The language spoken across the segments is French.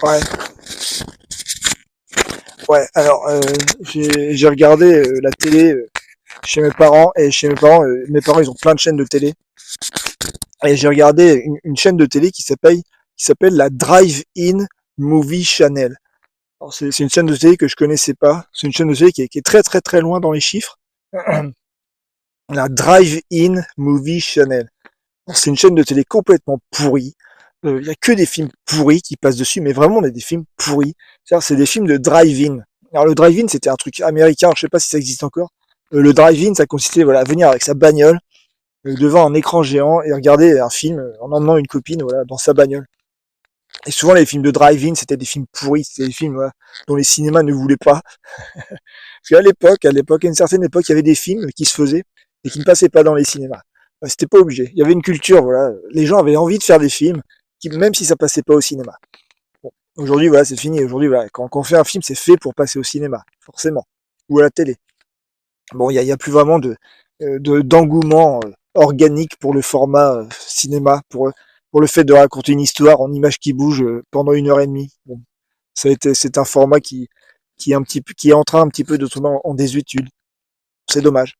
Ouais, ouais. Alors, j'ai regardé la télé chez mes parents et chez mes parents ils ont plein de chaînes de télé et j'ai regardé une chaîne de télé qui s'appelle la Drive-In Movie Channel. Alors, c'est une chaîne de télé que je connaissais pas. C'est une chaîne de télé qui est très très très loin dans les chiffres. La Drive-In Movie Channel. C'est une chaîne de télé complètement pourrie. Il y a que des films pourris qui passent dessus, mais vraiment des films pourris. C'est des films de drive-in. Alors le drive-in, c'était un truc américain, je sais pas si ça existe encore. Le drive-in, ça consistait voilà, à venir avec sa bagnole devant un écran géant et regarder un film en emmenant une copine voilà, dans sa bagnole. Et souvent les films de drive-in, c'était des films pourris, c'était des films voilà, dont les cinémas ne voulaient pas. Parce qu'à à une certaine époque, il y avait des films qui se faisaient et qui ne passaient pas dans les cinémas. C'était pas obligé. Il y avait une culture, voilà. Les gens avaient envie de faire des films, même si ça passait pas au cinéma. Bon. Aujourd'hui, voilà, c'est fini. Aujourd'hui, voilà, quand on fait un film, c'est fait pour passer au cinéma, forcément, ou à la télé. Bon, il y a plus vraiment d'engouement organique pour le format cinéma, pour le fait de raconter une histoire en images qui bougent pendant 1 heure et demie. Bon, c'est un format qui est en train un petit peu de tomber en désuétude. C'est dommage.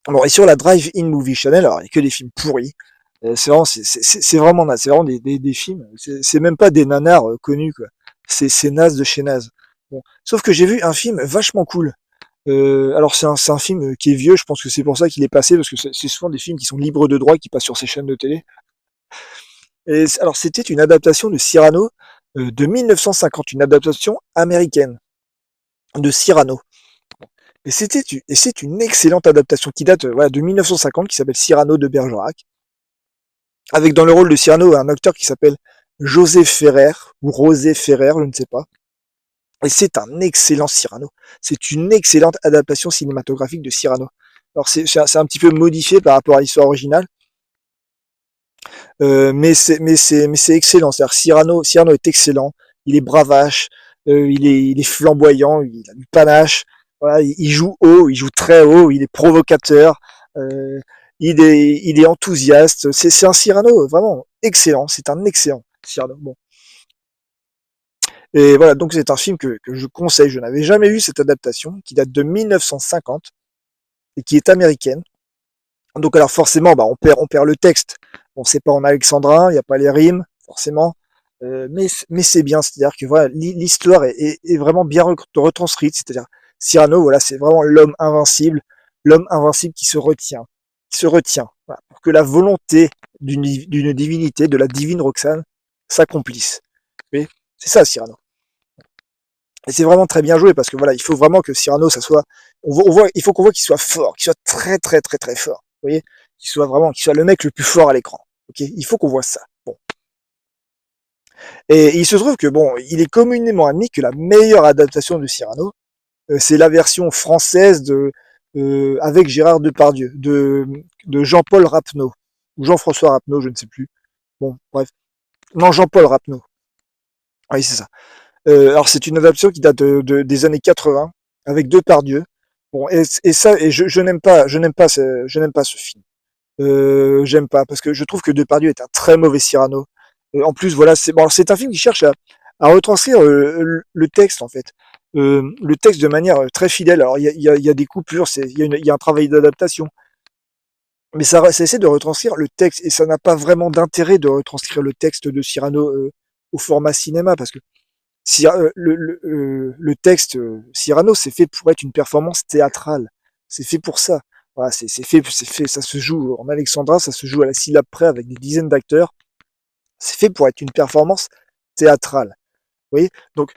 Bon, et sur la Drive-In Movie Channel, alors il n'y a que des films pourris. C'est vraiment des films. C'est même pas des nanars connus, quoi. C'est naze de chez naze. Bon. Sauf que j'ai vu un film vachement cool. Alors c'est un film qui est vieux, je pense que c'est pour ça qu'il est passé, parce que c'est souvent des films qui sont libres de droit qui passent sur ces chaînes de télé. Et alors c'était une adaptation de Cyrano de 1950, une adaptation américaine de Cyrano. Et c'est une excellente adaptation qui date voilà, de 1950, qui s'appelle Cyrano de Bergerac, avec dans le rôle de Cyrano un acteur qui s'appelle José Ferrer, ou Rosé Ferrer, je ne sais pas. Et c'est un excellent Cyrano. C'est une excellente adaptation cinématographique de Cyrano. Alors c'est un petit peu modifié par rapport à l'histoire originale, mais c'est excellent. C'est-à-dire Cyrano est excellent. Il est bravache, il est flamboyant, il a du panache. Voilà, il joue haut, il joue très haut, il est provocateur, il est enthousiaste. C'est un Cyrano vraiment excellent. C'est un excellent Cyrano. Bon. Et voilà, donc c'est un film que je conseille. Je n'avais jamais vu cette adaptation, qui date de 1950 et qui est américaine. Donc alors forcément, bah, on perd le texte. Bon, c'est pas en alexandrin, il n'y a pas les rimes, forcément. Mais c'est bien, c'est-à-dire que voilà, l'histoire est vraiment bien retranscrite. C'est-à-dire Cyrano, voilà, c'est vraiment l'homme invincible qui se retient, voilà, pour que la volonté d'une divinité, de la divine Roxane, s'accomplisse. Oui, c'est ça Cyrano. Et c'est vraiment très bien joué parce que voilà, il faut vraiment que Cyrano, ça soit, il faut qu'on voit qu'il soit fort, qu'il soit très très très très fort. Vous voyez, qu'il soit le mec le plus fort à l'écran. Ok, il faut qu'on voit ça. Bon. Et il se trouve que bon, il est communément admis que la meilleure adaptation de Cyrano, c'est la version française avec Gérard Depardieu, de Jean-Paul Rapneau ou Jean-François Rapneau, je ne sais plus. Bon, bref, non Jean-Paul Rapneau. Oui, c'est ça. Alors c'est une adaptation qui date des années 80 avec Depardieu. Bon et ça et je n'aime pas ce film. J'aime pas parce que je trouve que Depardieu est un très mauvais Cyrano. En plus voilà c'est un film qui cherche à retranscrire le texte en fait. Le texte de manière très fidèle. Alors il y a des coupures, il y a un travail d'adaptation, mais ça essaie de retranscrire le texte et ça n'a pas vraiment d'intérêt de retranscrire le texte de Cyrano au format cinéma parce que le texte Cyrano, c'est fait pour être une performance théâtrale. C'est fait pour ça. Voilà, c'est fait, ça se joue en alexandrin, ça se joue à la syllabe près avec des dizaines d'acteurs. C'est fait pour être une performance théâtrale. Vous voyez? Donc,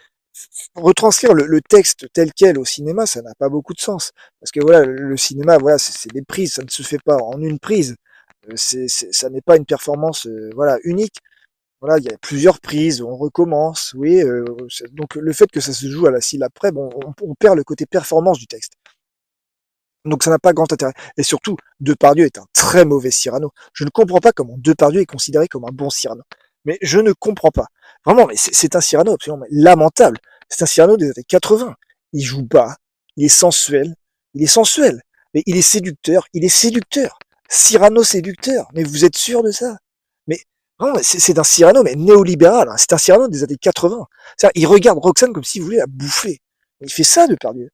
retranscrire le texte tel quel au cinéma, ça n'a pas beaucoup de sens. Parce que voilà, le cinéma, voilà, c'est des prises, ça ne se fait pas en une prise. Ça n'est pas une performance, voilà, unique. Voilà, il y a plusieurs prises, on recommence, oui. Donc le fait que ça se joue à la syllabe près, bon, on perd le côté performance du texte. Donc ça n'a pas grand intérêt. Et surtout, Depardieu est un très mauvais Cyrano. Je ne comprends pas comment Depardieu est considéré comme un bon Cyrano. Mais je ne comprends pas. Vraiment, mais c'est un Cyrano absolument lamentable. C'est un Cyrano des années 80. Il joue bas, il est sensuel, mais il est séducteur. Cyrano séducteur. Mais vous êtes sûr de ça? Mais Vraiment, c'est un Cyrano, mais néolibéral, hein. C'est un Cyrano des années 80. C'est-à-dire, il regarde Roxane comme s'il voulait la bouffer. Il fait ça, Depardieu.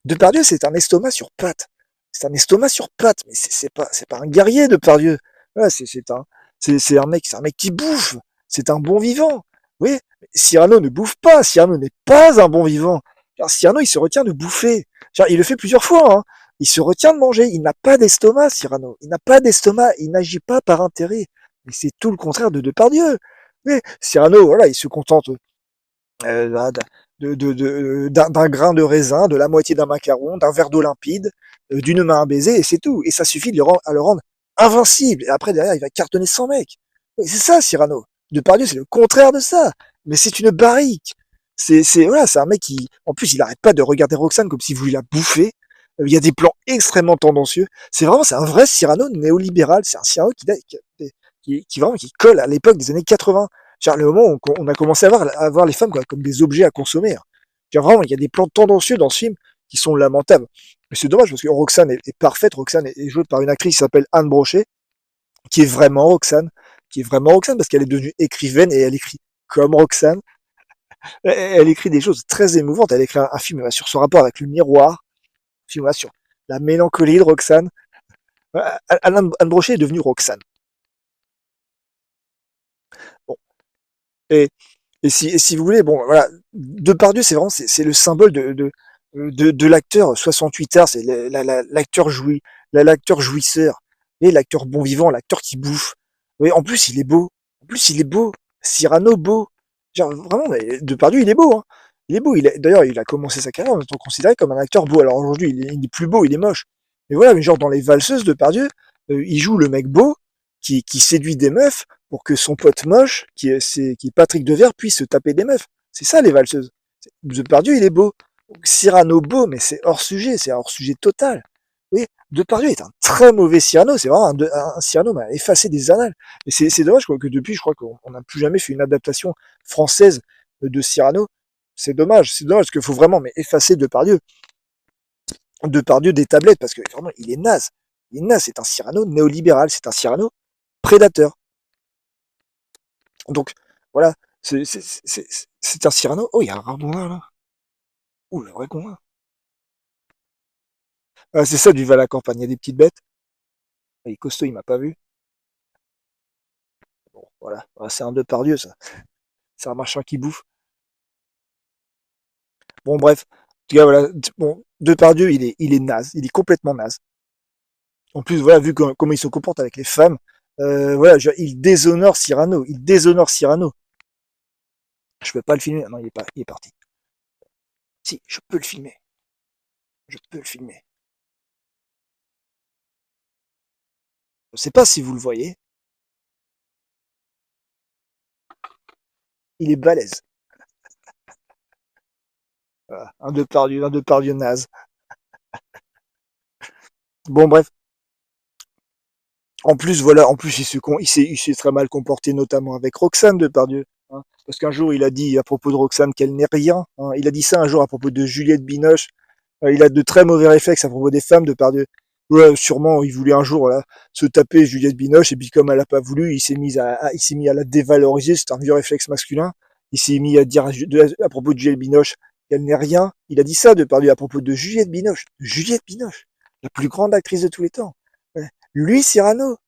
Depardieu, c'est un estomac sur pattes. C'est un estomac sur pattes, mais c'est pas un guerrier, Depardieu. Voilà, c'est un mec qui bouffe. C'est un bon vivant. Oui, Cyrano ne bouffe pas. Cyrano n'est pas un bon vivant. Alors, Cyrano, il se retient de bouffer. Genre, il le fait plusieurs fois, hein. Il se retient de manger. Il n'a pas d'estomac, Cyrano. Il n'a pas d'estomac. Il n'agit pas par intérêt. Mais c'est tout le contraire de Depardieu. Mais Cyrano, voilà, il se contente euh, d'un grain de raisin, de la moitié d'un macaron, d'un verre d'eau limpide, d'une main à baiser, et c'est tout. Et ça suffit à le rendre invincible. Et après, derrière, il va cartonner 100 mecs. Et c'est ça, Cyrano. Depardieu, c'est le contraire de ça. Mais c'est une barrique. Voilà, c'est un mec qui, en plus, il arrête pas de regarder Roxane comme s'il voulait la bouffer. Il y a des plans extrêmement tendancieux. C'est un vrai Cyrano néolibéral. C'est un Cyrano vraiment, qui colle à l'époque des années 80. Genre, le moment où on a commencé à voir les femmes comme des objets à consommer. Genre, vraiment, il y a des plans tendancieux dans ce film qui sont lamentables. Mais c'est dommage parce que Roxane est parfaite. Roxane est jouée par une actrice qui s'appelle Anne Brochet, qui est vraiment Roxane, parce qu'elle est devenue écrivaine et elle écrit comme Roxane. Elle écrit des choses très émouvantes. Elle écrit un film sur son rapport avec le miroir, un film sur la mélancolie de Roxane. Anne Brochet est devenue Roxane. Bon. Et, et si vous voulez, bon, voilà, Depardieu, c'est vraiment, c'est le symbole de l'acteur 68 heures, c'est l'acteur l'acteur jouisseur, et l'acteur bon vivant, l'acteur qui bouffe. Oui, en plus, il est beau. En plus, il est beau. Cyrano beau. Genre, vraiment, mais Depardieu, il est beau, hein. Il est beau. D'ailleurs, il a commencé sa carrière en étant considéré comme un acteur beau. Alors aujourd'hui, il est plus beau, il est moche. Mais voilà, mais genre dans les valseuses, Depardieu, il joue le mec beau qui séduit des meufs pour que son pote moche, qui est Patrick Devers, puisse se taper des meufs. C'est ça les valseuses. Depardieu, il est beau. Cyrano beau, mais c'est hors sujet, c'est hors sujet total. Oui, Depardieu est un très mauvais Cyrano, c'est vraiment un Cyrano effacé des annales. Et c'est dommage que depuis, je crois qu'on n'a plus jamais fait une adaptation française de Cyrano. C'est dommage, parce qu'il faut vraiment effacer Depardieu des tablettes, parce que vraiment, il est naze. Il est naze, c'est un Cyrano néolibéral, c'est un Cyrano prédateur. Donc, voilà, c'est un Cyrano. Oh, il y a un Rabouin là. Ouh, le vrai con. Ah, c'est ça du Val à campagne, il y a des petites bêtes. Il est costaud, il m'a pas vu. Bon, voilà, ah, c'est un Depardieu ça. C'est un machin qui bouffe. Bon, bref. En tout cas, voilà. Bon, Depardieu, il est naze. Il est complètement naze. En plus, voilà, vu comment il se comporte avec les femmes, voilà, il déshonore Cyrano. Il déshonore Cyrano. Je peux pas le filmer. Non, il est parti. Si, je peux le filmer. Je peux le filmer. Je sais pas si vous le voyez. Il est balèze. Voilà. Un Depardieu naze. Bon, bref. En plus, voilà, en plus, il s'est très mal comporté, notamment avec Roxane Depardieu. Hein, parce qu'un jour, il a dit à propos de Roxane qu'elle n'est rien. Hein, il a dit ça un jour à propos de Juliette Binoche. Il a de très mauvais réflexes à propos des femmes, Depardieu. Ouais, sûrement, il voulait un jour voilà, se taper Juliette Binoche, et puis comme elle n'a pas voulu, il s'est mis à la dévaloriser. C'est un vieux réflexe masculin. Il s'est mis à dire à propos de Juliette Binoche qu'elle n'est rien. Il a dit ça, Depardieu, à propos de Juliette Binoche. Juliette Binoche, la plus grande actrice de tous les temps. Ouais. Cyrano,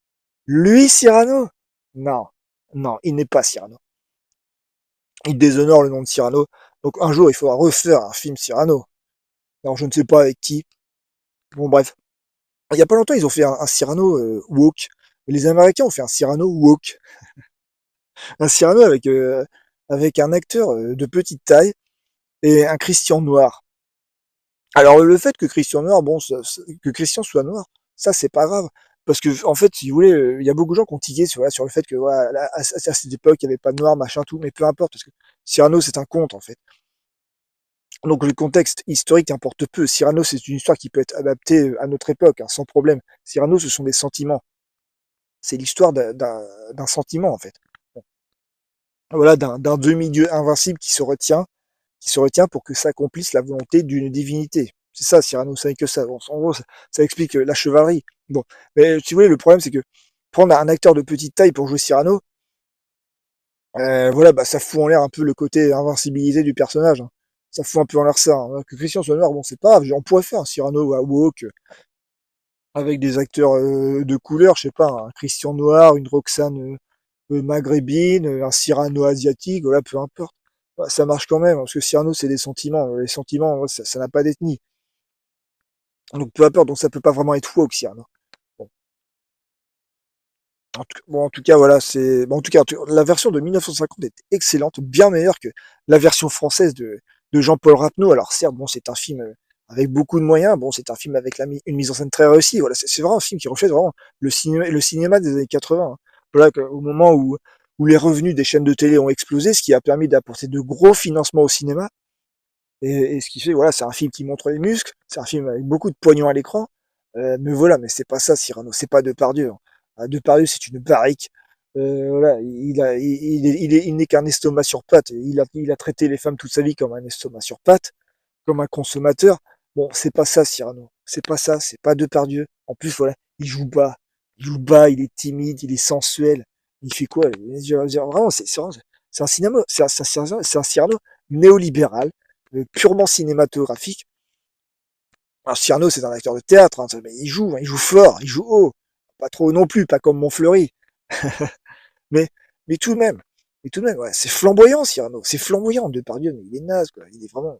lui, Cyrano? Non, non, il n'est pas Cyrano. Il déshonore le nom de Cyrano. Donc un jour, il faudra refaire un film Cyrano. Alors je ne sais pas avec qui. Bon bref. Il y a pas longtemps, ils ont fait un Cyrano woke. Les Américains ont fait un Cyrano woke. Un Cyrano avec un acteur de petite taille et un Christian noir. Alors le fait que Christian noir, bon, que Christian soit noir, ça c'est pas grave. Parce que en fait, si vous voulez, il y a beaucoup de gens qui ont tigué sur le fait que voilà, à cette époque, il n'y avait pas de noir, machin, tout, mais peu importe, parce que Cyrano, c'est un conte, en fait. Donc le contexte historique importe peu. Cyrano, c'est une histoire qui peut être adaptée à notre époque, hein, sans problème. Cyrano, ce sont des sentiments. C'est l'histoire d'un sentiment, en fait. Bon. Voilà, d'un demi-dieu invincible qui se retient pour que s'accomplisse la volonté d'une divinité. C'est ça, Cyrano, ça n'est que ça. Bon, en gros, ça explique la chevalerie. Bon, mais si vous voulez, le problème, c'est que prendre un acteur de petite taille pour jouer Cyrano, voilà, bah, ça fout en l'air un peu le côté invincibilité du personnage, hein. Ça fout un peu en l'air ça, hein. Que Christian soit noir, bon, c'est pas grave, on pourrait faire un Cyrano à woke avec des acteurs de couleur, je sais pas, un Christian noir, une Roxane maghrébine, un Cyrano asiatique, voilà, peu importe. Bah, ça marche quand même, parce que Cyrano, c'est des sentiments. Les sentiments, ouais, ça n'a pas d'ethnie. Donc peu importe, donc ça peut pas vraiment être woke, Cyrano. Bon, en tout cas, voilà, c'est. Bon, en tout cas, la version de 1950 est excellente, bien meilleure que la version française de Jean-Paul Rapneau. Alors certes, bon, c'est un film avec beaucoup de moyens, bon, c'est un film avec une mise en scène très réussie. Voilà, c'est vraiment un film qui reflète vraiment le cinéma des années 80, hein. Voilà, au moment où les revenus des chaînes de télé ont explosé, ce qui a permis d'apporter de gros financements au cinéma. Et ce qui fait, voilà, c'est un film qui montre les muscles, c'est un film avec beaucoup de poignons à l'écran. Mais voilà, mais c'est pas ça, Cyrano, c'est pas Depardieu, hein. Depardieu, c'est une barrique. Voilà, il n'est qu'un estomac sur pattes. Il a traité les femmes toute sa vie comme un estomac sur pattes, comme un consommateur. Bon, c'est pas ça, Cyrano. C'est pas ça, c'est pas Depardieu. En plus, voilà, il joue bas. Il joue bas, il est timide, il est sensuel. Il fait quoi? Vraiment, c'est un cinéma, c'est un Cyrano néolibéral, purement cinématographique. Alors Cyrano, c'est un acteur de théâtre, hein, mais il joue fort, il joue haut. Pas trop non plus, pas comme Montfleury. mais, mais tout de même, ouais, c'est flamboyant, Cyrano. C'est flamboyant, Depardieu, mais il est naze, quoi. Il est vraiment,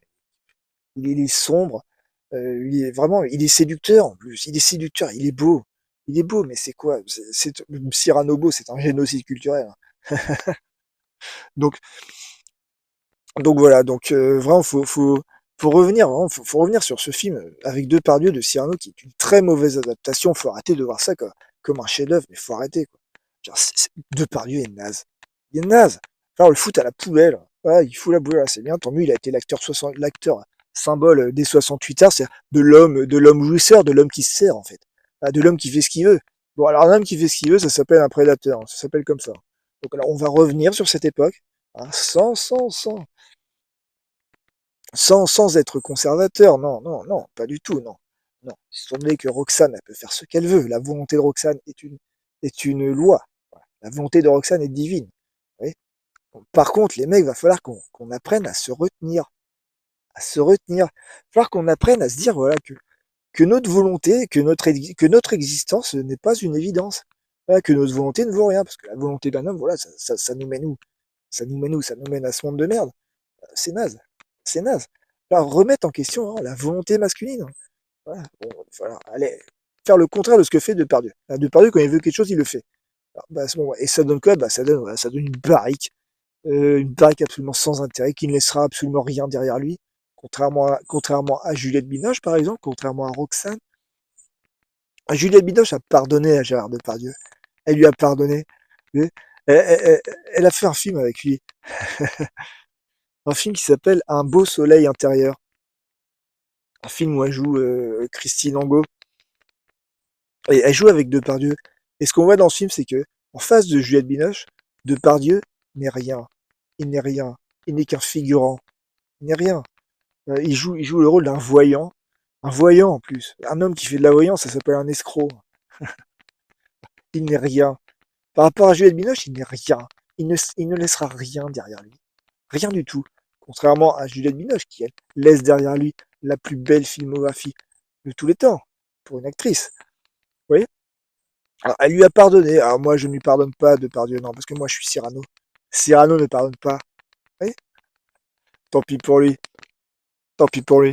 il est sombre. Il est vraiment, il est séducteur, en plus. Il est séducteur, il est beau. Il est beau, mais c'est quoi? Cyrano beau, c'est un génocide culturel, hein. Donc, voilà, donc vraiment, faut revenir, vraiment, faut revenir sur ce film avec Depardieu de Cyrano, qui est une très mauvaise adaptation. Faut arrêter de voir ça comme un chef-d'œuvre, mais faut arrêter, quoi. Genre, Depardieu est naze. Il est naze. Enfin, on le fout à la poubelle. Ouais, il fout la poubelle, c'est bien, tant mieux, il a été l'acteur symbole des 68 heures, c'est de l'homme jouisseur, de l'homme qui se sert, en fait. Ah, de l'homme qui fait ce qu'il veut. Bon, alors, l'homme qui fait ce qu'il veut, ça s'appelle un prédateur, hein, ça s'appelle comme ça. Donc, alors, on va revenir sur cette époque, hein, sans être conservateur. Non, non, non, pas du tout, non. Non. Il semblait que Roxane, elle peut faire ce qu'elle veut. La volonté de Roxane est une loi. Voilà. La volonté de Roxane est divine. Vous voyez. Par contre, les mecs, va falloir qu'on apprenne à se retenir. À se retenir. Il va falloir qu'on apprenne à se dire, voilà, que notre volonté, que notre existence n'est pas une évidence. Voilà, que notre volonté ne vaut rien. Parce que la volonté d'un homme, voilà, ça nous mène où? Ça nous mène où? Ça nous mène à ce monde de merde. C'est naze. C'est naze. Alors, remettre en question, hein, la volonté masculine. Voilà. Bon, voilà. Allez, faire le contraire de ce que fait Depardieu. Depardieu, quand il veut quelque chose, il le fait. Alors, bah, bon, et ça donne quoi? Bah, voilà, ça donne une baraque absolument sans intérêt, qui ne laissera absolument rien derrière lui. Contrairement à Juliette Binoche, par exemple, contrairement à Roxane. Juliette Binoche a pardonné à Gérard Depardieu. Elle lui a pardonné. Elle a fait un film avec lui. Un film qui s'appelle Un beau soleil intérieur. Un film où elle joue Christine Angot. Et elle joue avec Depardieu. Et ce qu'on voit dans ce film, c'est que en face de Juliette Binoche, Depardieu n'est rien. Il n'est rien. Il n'est qu'un figurant. Il n'est rien. Il joue le rôle d'un voyant. Un voyant en plus. Un homme qui fait de la voyance, ça s'appelle un escroc. Il n'est rien. Par rapport à Juliette Binoche, il n'est rien. Il ne laissera rien derrière lui. Rien du tout. Contrairement à Juliette Binoche, qui elle, laisse derrière lui la plus belle filmographie de tous les temps, pour une actrice. Vous voyez? Alors, elle lui a pardonné. Alors moi, je ne lui pardonne pas Depardieu, non, parce que moi, je suis Cyrano. Cyrano ne pardonne pas. Vous voyez? Tant pis pour lui. Tant pis pour lui.